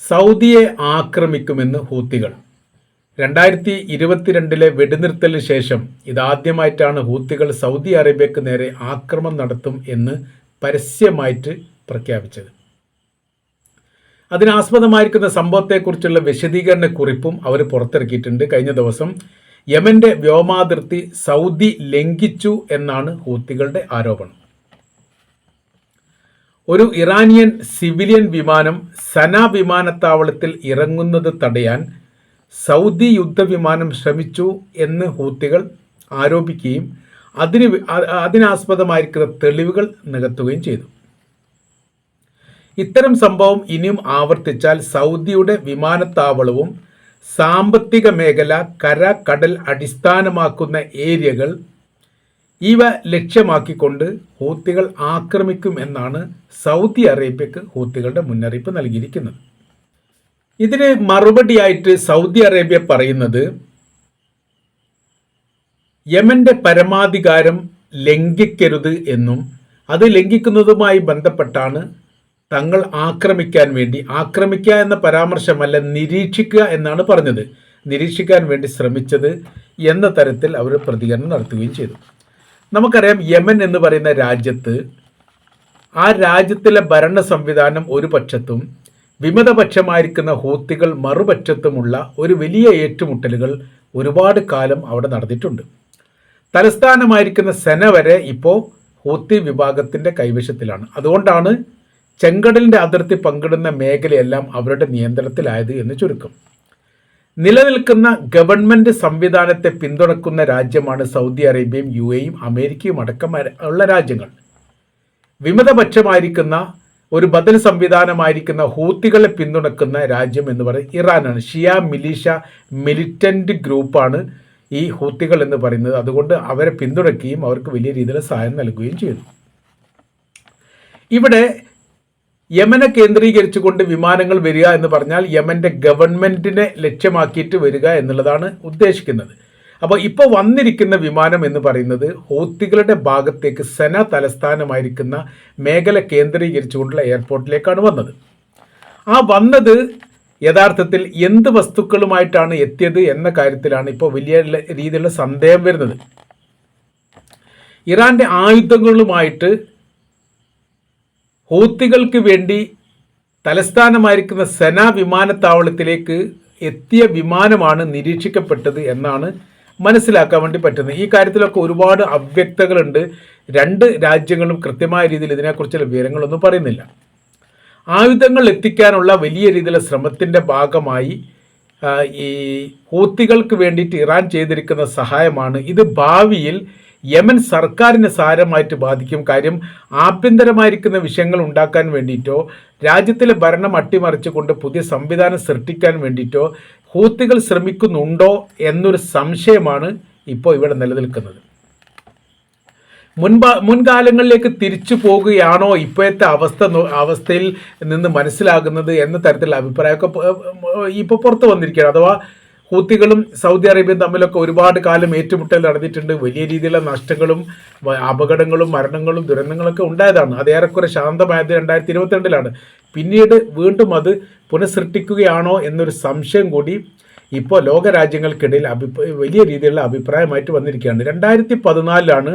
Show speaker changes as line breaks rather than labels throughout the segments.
സൗദിയെ ആക്രമിക്കുമെന്ന് ഹൂത്തികൾ. 2022 വെടിനിർത്തലിന് ശേഷം ഇതാദ്യമായിട്ടാണ് ഹൂത്തികൾ സൗദി അറേബ്യക്ക് നേരെ ആക്രമണം നടത്തും എന്ന് പരസ്യമായിട്ട് പ്രഖ്യാപിച്ചത്. അതിനാസ്പദമായിരിക്കുന്ന സംഭവത്തെക്കുറിച്ചുള്ള വിശദീകരണ കുറിപ്പും അവർ പുറത്തിറക്കിയിട്ടുണ്ട്. കഴിഞ്ഞ ദിവസം യമന്റെ വ്യോമാതിർത്തി സൗദി ലംഘിച്ചു എന്നാണ് ഹൂത്തികളുടെ ആരോപണം. ഒരു ഇറാനിയൻ സിവിലിയൻ വിമാനം സന വിമാനത്താവളത്തിൽ ഇറങ്ങുന്നത് തടയാൻ സൗദി യുദ്ധവിമാനം ശ്രമിച്ചു എന്ന് ഹൂത്തികൾ ആരോപിക്കുകയും അതിനാസ്പദമായിരിക്കുന്ന തെളിവുകൾ നികത്തുകയും ചെയ്തു. ഇത്തരം സംഭവം ഇനിയും ആവർത്തിച്ചാൽ സൗദിയുടെ വിമാനത്താവളവും സാമ്പത്തിക മേഖല, കര, കടൽ അടിസ്ഥാനമാക്കുന്ന ഏരിയകൾ ഇവ ലക്ഷ്യമാക്കിക്കൊണ്ട് ഹൂത്തികൾ ആക്രമിക്കും എന്നാണ് സൗദി അറേബ്യക്ക് ഹൂത്തികളുടെ മുന്നറിയിപ്പ് നൽകിയിരിക്കുന്നത്. ഇതിന് മറുപടിയായിട്ട് സൗദി അറേബ്യ പറയുന്നത് യമന്റെ പരമാധികാരം ലംഘിക്കരുത് എന്നും അത് ലംഘിക്കുന്നതുമായി ബന്ധപ്പെട്ടാണ് തങ്ങൾ ആക്രമിക്കുക എന്ന പരാമർശമല്ല, നിരീക്ഷിക്കുക എന്നാണ് പറഞ്ഞത്. നിരീക്ഷിക്കാൻ വേണ്ടി ശ്രമിച്ചത് എന്ന തരത്തിൽ അവർ പ്രതികരണം നടത്തുകയും ചെയ്തു. നമുക്കറിയാം, യമൻ എന്ന് പറയുന്ന രാജ്യത്ത് ആ രാജ്യത്തിലെ ഭരണ സംവിധാനം ഒരു പക്ഷത്തും വിമതപക്ഷമായിരിക്കുന്ന ഹൂത്തികൾ മറുപക്ഷത്തുമുള്ള ഒരു വലിയ ഏറ്റുമുട്ടലുകൾ ഒരുപാട് കാലം അവിടെ നടന്നിട്ടുണ്ട്. തലസ്ഥാനമായിരിക്കുന്ന സെന വരെ ഇപ്പോൾ ഹൂത്തി വിഭാഗത്തിൻ്റെ കൈവശത്തിലാണ്. അതുകൊണ്ടാണ് ചെങ്കടലിൻ്റെ അതിർത്തി പങ്കിടുന്ന മേഖലയെല്ലാം അവരുടെ നിയന്ത്രണത്തിലായത് എന്ന് ചുരുക്കം. നിലനിൽക്കുന്ന ഗവൺമെൻറ് സംവിധാനത്തെ പിന്തുണക്കുന്ന രാജ്യമാണ് സൗദി അറേബ്യയും UAEയും അമേരിക്കയും അടക്കം ഉള്ള രാജ്യങ്ങൾ. വിമതപക്ഷമായിരിക്കുന്ന ഒരു ബദൽ സംവിധാനമായിരിക്കുന്ന ഹൂത്തികളെ പിന്തുണക്കുന്ന രാജ്യം എന്ന് പറയുന്നത് ഇറാനാണ്. ഷിയ മിലിറ്റന്റ് ഗ്രൂപ്പാണ് ഈ ഹൂത്തികൾ എന്ന് പറയുന്നത്. അതുകൊണ്ട് അവരെ പിന്തുണയ്ക്കുകയും അവർക്ക് വലിയ രീതിയിൽ സഹായം നൽകുകയും ചെയ്തു. ഇവിടെ യമനെ കേന്ദ്രീകരിച്ചുകൊണ്ട് വിമാനങ്ങൾ വരിക എന്ന് പറഞ്ഞാൽ യമന്റെ ഗവൺമെന്റിനെ ലക്ഷ്യമാക്കിയിട്ട് വരിക എന്നുള്ളതാണ് ഉദ്ദേശിക്കുന്നത്. അപ്പോൾ ഇപ്പോൾ വന്നിരിക്കുന്ന വിമാനം എന്ന് പറയുന്നത് ഹൂത്തികളുടെ ഭാഗത്തേക്ക് സെന തലസ്ഥാനമായിരിക്കുന്ന മേഖല കേന്ദ്രീകരിച്ചുകൊണ്ടുള്ള എയർപോർട്ടിലേക്കാണ് വന്നത്. ആ വന്നത് യഥാർത്ഥത്തിൽ എന്ത് വസ്തുക്കളുമായിട്ടാണ് എത്തിയത് എന്ന കാര്യത്തിലാണ് ഇപ്പോൾ വലിയ രീതിയിലുള്ള സന്ദേഹം വരുന്നത്. ഇറാന്റെ ആയുധങ്ങളുമായിട്ട് ഹൂത്തികൾക്ക് വേണ്ടി തലസ്ഥാനമായിരിക്കുന്ന സെന വിമാനത്താവളത്തിലേക്ക് എത്തിയ വിമാനമാണ് നിരീക്ഷിക്കപ്പെട്ടത് എന്നാണ് മനസ്സിലാക്കാൻ വേണ്ടി പറ്റുന്നത്. ഈ കാര്യത്തിലൊക്കെ ഒരുപാട് അവ്യക്തതകളുണ്ട്. രണ്ട് രാജ്യങ്ങളും കൃത്യമായ രീതിയിൽ ഇതിനെക്കുറിച്ചുള്ള വിവരങ്ങളൊന്നും പറയുന്നില്ല. ആയുധങ്ങൾ എത്തിക്കാനുള്ള വലിയ രീതിയിലുള്ള ശ്രമത്തിൻ്റെ ഭാഗമായി ഈ ഹൂത്തികൾക്ക് വേണ്ടിയിട്ട് ഇറാൻ ചെയ്തിരിക്കുന്ന സഹായമാണ്. ഇത് ഭാവിയിൽ യമൻ സർക്കാരിനെ സാരമായിട്ട് ബാധിക്കും. കാര്യം ആഭ്യന്തരമായിരിക്കുന്ന വിഷയങ്ങൾ ഉണ്ടാക്കാൻ വേണ്ടിയിട്ടോ രാജ്യത്തിലെ ഭരണം അട്ടിമറിച്ചുകൊണ്ട് പുതിയ സംവിധാനം സൃഷ്ടിക്കാൻ വേണ്ടിയിട്ടോ ഹൂത്തികൾ ശ്രമിക്കുന്നുണ്ടോ എന്നൊരു സംശയമാണ് ഇപ്പോൾ ഇവിടെ നിലനിൽക്കുന്നത്. മുൻകാലങ്ങളിലേക്ക് തിരിച്ചു പോകുകയാണോ ഇപ്പോഴത്തെ അവസ്ഥയിൽ നിന്ന് മനസ്സിലാകുന്നത് എന്ന തരത്തിലുള്ള അഭിപ്രായമൊക്കെ ഇപ്പോൾ പുറത്തു വന്നിരിക്കുകയാണ്. അഥവാ ഹൂത്തികളും സൗദി അറേബ്യയും തമ്മിലൊക്കെ ഒരുപാട് കാലം ഏറ്റുമുട്ടൽ നടന്നിട്ടുണ്ട്. വലിയ രീതിയിലുള്ള നഷ്ടങ്ങളും അപകടങ്ങളും മരണങ്ങളും ദുരന്തങ്ങളൊക്കെ ഉണ്ടായതാണ്. അത് ഏറെക്കുറെ ശാന്തമായത് 2022 പിന്നീട് വീണ്ടും അത് പുനഃസൃഷ്ടിക്കുകയാണോ എന്നൊരു സംശയം കൂടി ഇപ്പോൾ ലോകരാജ്യങ്ങൾക്കിടയിൽ വലിയ രീതിയിലുള്ള അഭിപ്രായമായിട്ട് വന്നിരിക്കുകയാണ്. 2014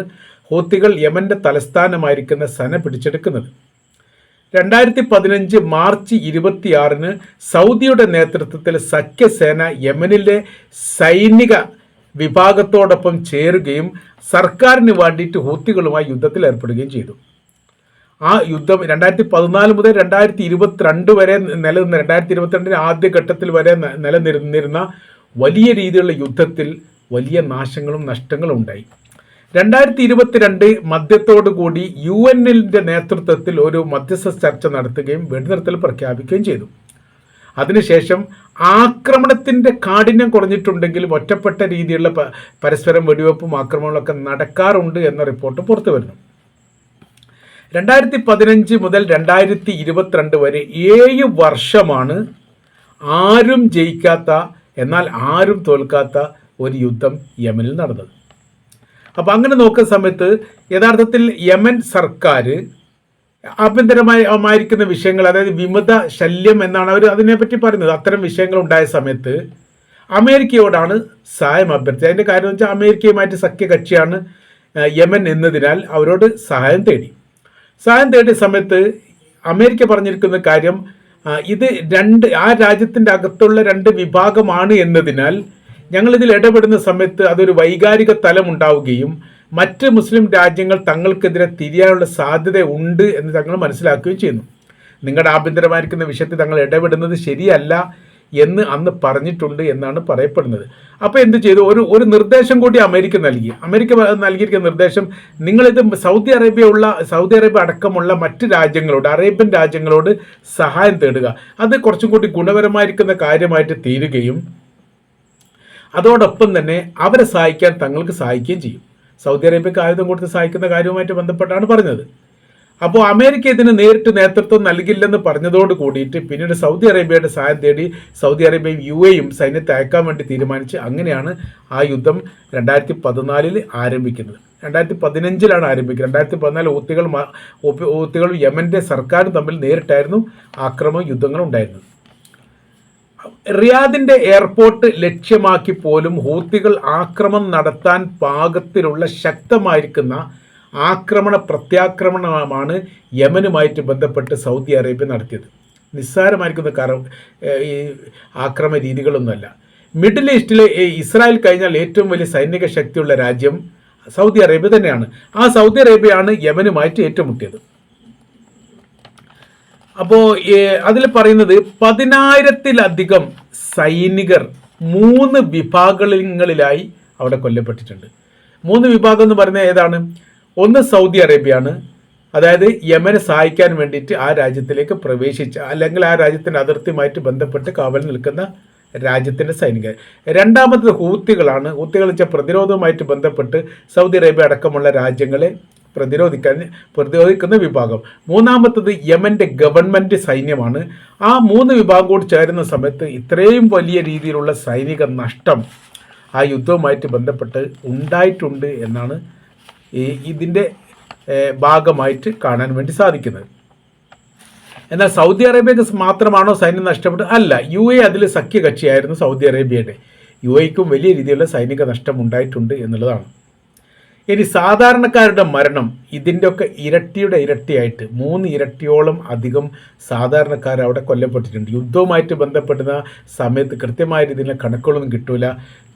ഹൂത്തികൾ യമന്റെ തലസ്ഥാനമായിരിക്കുന്ന സന പിടിച്ചെടുക്കുന്നത്. 2015 മാർച്ച് 26 സൗദിയുടെ നേതൃത്വത്തിൽ സഖ്യസേന യമനിലെ സൈനിക വിഭാഗത്തോടൊപ്പം ചേരുകയും സർക്കാരിന് വേണ്ടിയിട്ട് ഹൂത്തികളുമായി യുദ്ധത്തിൽ ഏർപ്പെടുകയും ചെയ്തു. ആ യുദ്ധം 2014 മുതൽ 2022 വരെ നിലനിന്ന 2022 ആദ്യഘട്ടത്തിൽ വരെ നിലനിന്നിരുന്ന വലിയ രീതിയിലുള്ള യുദ്ധത്തിൽ വലിയ നാശങ്ങളും നഷ്ടങ്ങളും ഉണ്ടായി. 2022 മധ്യത്തോടുകൂടി UN-ന്റെ നേതൃത്വത്തിൽ ഒരു മധ്യസ്ഥ ചർച്ച നടത്തുകയും വെടിനിർത്തൽ പ്രഖ്യാപിക്കുകയും ചെയ്തു. അതിനുശേഷം ആക്രമണത്തിൻ്റെ കാഠിന്യം കുറഞ്ഞിട്ടുണ്ടെങ്കിലും ഒറ്റപ്പെട്ട രീതിയിലുള്ള പരസ്പരം വെടിവെപ്പും ആക്രമണങ്ങളൊക്കെ നടക്കാറുണ്ട് എന്ന റിപ്പോർട്ട് പുറത്തു വരുന്നു. 2015 മുതൽ 2022 വരെ 7 വർഷമാണ് ആരും ജയിക്കാത്ത എന്നാൽ ആരും തോൽക്കാത്ത ഒരു യുദ്ധം യമനിൽ നടന്നത്. അപ്പോൾ അങ്ങനെ നോക്കുന്ന സമയത്ത് യഥാർത്ഥത്തിൽ യമൻ സർക്കാർ ആഭ്യന്തരമായിരിക്കുന്ന വിഷയങ്ങൾ, അതായത് വിമത ശല്യം എന്നാണ് അവർ അതിനെപ്പറ്റി പറയുന്നത്. അത്തരം വിഷയങ്ങൾ ഉണ്ടായ സമയത്ത് അമേരിക്കയോടാണ് സഹായം അഭ്യർത്ഥിച്ചത്. അതിൻ്റെ കാര്യം എന്ന് വെച്ചാൽ അമേരിക്കയുമായിട്ട് സഖ്യകക്ഷിയാണ് യമൻ എന്നതിനാൽ അവരോട് സഹായം തേടിയ സമയത്ത് അമേരിക്ക പറഞ്ഞിരിക്കുന്ന കാര്യം, ഇത് ആ രാജ്യത്തിൻ്റെ അകത്തുള്ള രണ്ട് വിഭാഗമാണ് എന്നതിനാൽ ഞങ്ങളിതിൽ ഇടപെടുന്ന സമയത്ത് അതൊരു വൈകാരിക തലം ഉണ്ടാവുകയും മറ്റ് മുസ്ലിം രാജ്യങ്ങൾ തങ്ങൾക്കെതിരെ തിരിയാനുള്ള സാധ്യത ഉണ്ട് എന്ന് തങ്ങൾ മനസ്സിലാക്കുകയും ചെയ്യുന്നു. നിങ്ങളുടെ ആഭ്യന്തരമായിരിക്കുന്ന വിഷയത്തിൽ തങ്ങൾ ഇടപെടുന്നത് ശരിയല്ല എന്ന് അന്ന് പറഞ്ഞിട്ടുണ്ട് എന്നാണ് പറയപ്പെടുന്നത്. അപ്പോൾ എന്ത് ചെയ്തു? ഒരു നിർദ്ദേശം കൂടി അമേരിക്ക നൽകിയിരിക്കുന്ന നിർദ്ദേശം, നിങ്ങളിത് സൗദി അറേബ്യ അടക്കമുള്ള മറ്റ് രാജ്യങ്ങളോട്, അറേബ്യൻ രാജ്യങ്ങളോട് സഹായം തേടുക. അത് കുറച്ചും കൂടി ഗുണപരമായിരിക്കുന്ന കാര്യമായിട്ട് തീരുകയും അതോടൊപ്പം തന്നെ അവരെ സഹായിക്കാൻ തങ്ങൾക്ക് സഹായിക്കുകയും ചെയ്യും. സൗദി അറേബ്യക്ക് ആയുധം കൊടുത്ത് സഹായിക്കുന്ന കാര്യവുമായിട്ട് ബന്ധപ്പെട്ടാണ് പറഞ്ഞത്. അപ്പോൾ അമേരിക്ക ഇതിന് നേരിട്ട് നേതൃത്വം നൽകില്ലെന്ന് പറഞ്ഞതോട് കൂടിയിട്ട് പിന്നീട് സൗദി അറേബ്യയുടെ സഹായം തേടി സൗദി അറേബ്യയും UAE സൈന്യത്തെ അയക്കാൻ വേണ്ടി തീരുമാനിച്ച് അങ്ങനെയാണ് ആ യുദ്ധം 2014 ആരംഭിക്കുന്നത്. 2015 ആരംഭിക്കുന്നത്. 2014 ഹൂത്തികളും യമൻ്റെ സർക്കാരും തമ്മിൽ നേരിട്ടായിരുന്നു ആക്രമണ യുദ്ധങ്ങൾ ഉണ്ടായിരുന്നത്. റിയാദിൻ്റെ എയർപോർട്ട് ലക്ഷ്യമാക്കി പോലും ഹൂത്തികൾ ആക്രമണം നടത്താൻ പാകത്തിലുള്ള ശക്തമായിരിക്കുന്ന പ്രത്യാക്രമണമാണ് യമനുമായിട്ട് ബന്ധപ്പെട്ട് സൗദി അറേബ്യ നടത്തിയത്. നിസ്സാരമായിരിക്കുന്ന ഈ ആക്രമണ രീതികളൊന്നുമല്ല. മിഡിൽ ഈസ്റ്റിലെ ഇസ്രായേൽ കഴിഞ്ഞാൽ ഏറ്റവും വലിയ സൈനിക ശക്തിയുള്ള രാജ്യം സൗദി അറേബ്യ തന്നെയാണ്. ആ സൗദി അറേബ്യയാണ് യമനുമായിട്ട് ഏറ്റുമുട്ടിയത്. അപ്പോൾ അതിൽ പറയുന്നത് 10,000-ലധികം സൈനികർ 3 വിഭാഗങ്ങളിലായി അവിടെ കൊല്ലപ്പെട്ടിട്ടുണ്ട്. 3 വിഭാഗം എന്ന് പറയുന്നത് ഏതാണ്? ഒന്ന് സൗദി അറേബ്യയാണ്, അതായത് യമനെ സഹായിക്കാൻ വേണ്ടിയിട്ട് ആ രാജ്യത്തിലേക്ക് പ്രവേശിച്ച അല്ലെങ്കിൽ ആ രാജ്യത്തിൻ്റെ അതിർത്തിയുമായിട്ട് ബന്ധപ്പെട്ട് കാവൽ നിൽക്കുന്ന രാജ്യത്തിൻ്റെ സൈനികർ. രണ്ടാമത്തത് ഹൂത്തികളാണ്. ഹൂത്തികൾ വെച്ചാൽ പ്രതിരോധവുമായിട്ട് ബന്ധപ്പെട്ട് സൗദി അറേബ്യ അടക്കമുള്ള രാജ്യങ്ങളെ പ്രതിരോധിക്കുന്ന വിഭാഗം. മൂന്നാമത്തത് യമൻ്റെ ഗവൺമെൻറ് സൈന്യമാണ്. ആ 3 വിഭാഗം കൂടി ചേരുന്ന സമയത്ത് ഇത്രയും വലിയ രീതിയിലുള്ള സൈനിക നഷ്ടം ആ യുദ്ധവുമായിട്ട് ബന്ധപ്പെട്ട് ഉണ്ടായിട്ടുണ്ട് എന്നാണ് ഇതിൻ്റെ ഭാഗമായിട്ട് കാണാൻ വേണ്ടി സാധിക്കുന്നത്. എന്നാൽ സൗദി അറേബ്യക്ക് മാത്രമാണോ സൈന്യം നഷ്ടപ്പെട്ടത്? അല്ല, UAE അതിൽ സഖ്യകക്ഷിയായിരുന്നു സൗദി അറേബ്യയുടെ. UAEക്കും വലിയ രീതിയിലുള്ള സൈനിക നഷ്ടം ഉണ്ടായിട്ടുണ്ട് എന്നുള്ളതാണ്. ഇനി സാധാരണക്കാരുടെ മരണം ഇതിൻ്റെയൊക്കെ ഇരട്ടിയായിട്ട് 3 ഇരട്ടിയോളം അധികം സാധാരണക്കാർ അവിടെ കൊല്ലപ്പെട്ടിട്ടുണ്ട്. യുദ്ധവുമായിട്ട് ബന്ധപ്പെടുന്ന സമയത്ത് കൃത്യമായ രീതിയിലുള്ള കണക്കുകളൊന്നും കിട്ടൂല,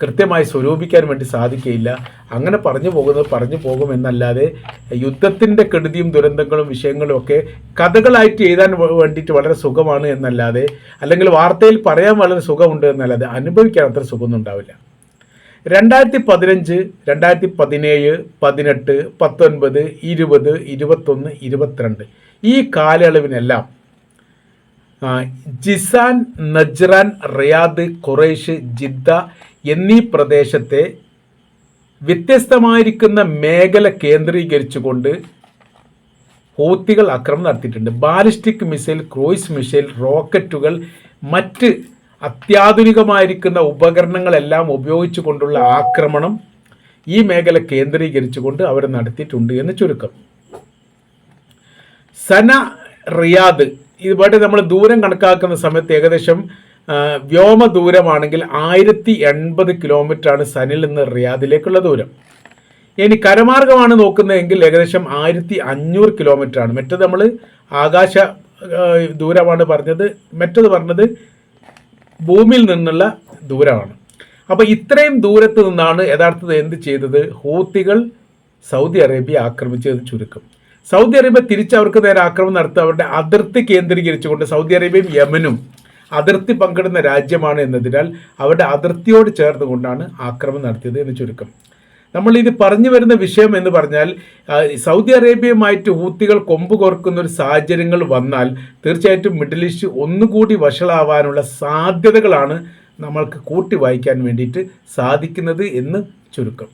കൃത്യമായി സ്വരൂപിക്കാൻ വേണ്ടി സാധിക്കുകയില്ല. അങ്ങനെ പറഞ്ഞു പോകുമെന്നല്ലാതെ യുദ്ധത്തിൻ്റെ കെടുതിയും ദുരന്തങ്ങളും വിഷയങ്ങളും ഒക്കെ കഥകളായിട്ട് എഴുതാൻ വേണ്ടിയിട്ട് വളരെ സുഖമാണ് എന്നല്ലാതെ, അല്ലെങ്കിൽ വാർത്തയിൽ പറയാൻ വളരെ സുഖമുണ്ട് എന്നല്ലാതെ അനുഭവിക്കാൻ അത്ര സുഖമൊന്നും ഉണ്ടാവില്ല. 2015, 2017, 18, 19, 20, 21, 22 ഈ കാലയളവിനെല്ലാം Jizan, Najran, Riyadh, Khurais, Jeddah എന്നീ പ്രദേശത്തെ വ്യത്യസ്തമായിരിക്കുന്ന മേഖല കേന്ദ്രീകരിച്ചുകൊണ്ട് ഹൂത്തികൾ ആക്രമണം നടത്തിയിട്ടുണ്ട്. ബാലിസ്റ്റിക് മിസൈൽ, ക്രൂയിസ് മിസൈൽ, റോക്കറ്റുകൾ, മറ്റ് അത്യാധുനികമായിരിക്കുന്ന ഉപകരണങ്ങളെല്ലാം ഉപയോഗിച്ചു കൊണ്ടുള്ള ആക്രമണം ഈ മേഖല കേന്ദ്രീകരിച്ചുകൊണ്ട് അവർ നടത്തിയിട്ടുണ്ട് എന്ന് ചുരുക്കം. സന, റിയാദ് ഇവിടെ നമ്മൾ ദൂരം കണക്കാക്കുന്ന സമയത്ത് ഏകദേശം വ്യോമ ദൂരമാണെങ്കിൽ 1080 കിലോമീറ്ററാണ് സനിൽ നിന്ന് റിയാദിലേക്കുള്ള ദൂരം. ഇനി കരമാർഗമാണ് നോക്കുന്നതെങ്കിൽ ഏകദേശം 1500 കിലോമീറ്ററാണ്. മറ്റത് നമ്മൾ ആകാശ ദൂരമാണ് പറഞ്ഞത്, മറ്റത് പറഞ്ഞത് ഭൂമിയിൽ നിന്നുള്ള ദൂരമാണ്. അപ്പോൾ ഇത്രയും ദൂരത്ത് നിന്നാണ് യഥാർത്ഥത്തിൽ എന്ത് ചെയ്തത്? ഹൂത്തികൾ സൗദി അറേബ്യ ആക്രമിച്ചത് ചുരുക്കം. സൗദി അറേബ്യ തിരിച്ചവർക്ക് നേരെ ആക്രമണം നടത്തുക അവരുടെ അതിർത്തി കേന്ദ്രീകരിച്ചുകൊണ്ട്. സൗദി അറേബ്യയും യമനും അതിർത്തി പങ്കിടുന്ന രാജ്യമാണ് എന്നതിനാൽ അവരുടെ അതിർത്തിയോട് ചേർന്നുകൊണ്ടാണ് ആക്രമണം നടത്തിയത് എന്ന് ചുരുക്കം. നമ്മളിത് പറഞ്ഞു വരുന്ന വിഷയം എന്ന് പറഞ്ഞാൽ സൗദി അറേബ്യയുമായിട്ട് ഹൂത്തികൾ കൊമ്പ് കോർക്കുന്ന ഒരു സാഹചര്യങ്ങൾ വന്നാൽ തീർച്ചയായിട്ടും മിഡിൽ ഈസ്റ്റ് ഒന്നുകൂടി വഷളാവാനുള്ള സാധ്യതകളാണ് നമ്മൾക്ക് കൂട്ടി വായിക്കാൻ വേണ്ടിയിട്ട് സാധിക്കുന്നത് എന്ന് ചുരുക്കം.